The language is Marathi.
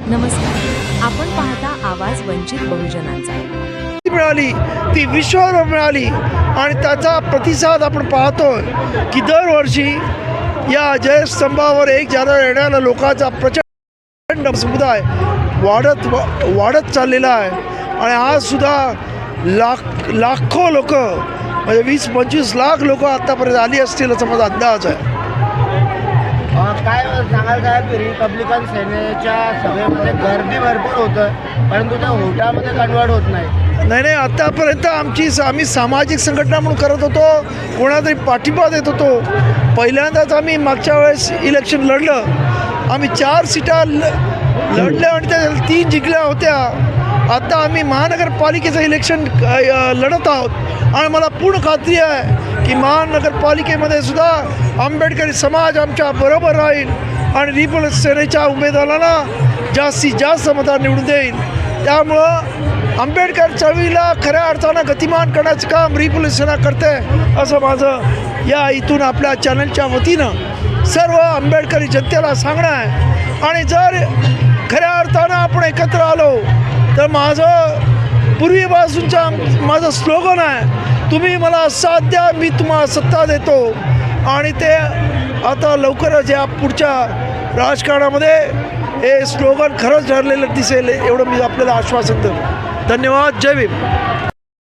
नमस्कार, आपण पाहता आवाज वंचित बहुजनांचा। मिळाली ती विश्वास मिळाली आणि त्याचा प्रतिसाद आपण पाहतोय की दरवर्षी या जयस्तंभावर एक जादा येणाऱ्या लोकांचा प्रचंड समुदाय वाढत चाललेला आहे। आणि आज सुद्धा लाखो लोक म्हणजे 20-25 लाख लोक आतापर्यंत आली असतील असा माझा अंदाज आहे। काय सांगाल साहेब, रिपब्लिकन सेनेच्या सभेमध्ये गर्दी भरपूर होतं परंतु त्या होटामध्ये कन्वर्ट होत नाही। आतापर्यंत आम्ही सामाजिक संघटना म्हणून करत होतो, कोणातरी पाठिंबा देत होतो। पहिल्यांदाच आम्ही मागच्या वेळेस इलेक्शन लढलं, आम्ही 4 सीटा लढल्या आणि त्या 3 जिंकल्या होत्या। आता आम्ही महानगरपालिकेचं इलेक्शन लढत आहोत आणि मला पूर्ण खात्री आहे की महानगरपालिकेमध्ये सुद्धा आंबेडकरी समाज आमच्या बरोबर राहील आणि रिपब्लिकन सेनेच्या उमेदवारांना जास्तीत जास्त मतं निवडून देईल। त्यामुळं आंबेडकर चळवळीला खऱ्या अर्थानं गतिमान करण्याचं काम रिपब्लिकन सेना करते असं माझं या इथून आपल्या चॅनलच्या वतीनं सर्व आंबेडकरी जनतेला सांगणं आहे। आणि जर खऱ्या अर्थानं आपण एकत्र आलो तर माझं पूर्वीपासूनचा माझं स्लोगन आहे, तुम्ही मला साथ द्या मी तुम्हाला सत्ता देतो। आणि ते आता लवकरच या पुढच्या राजकारणामध्ये हे स्लोगन खरंच ठरलेलं दिसेल एवढं मी आपल्याला आश्वासन देतो। धन्यवाद। जय भीम।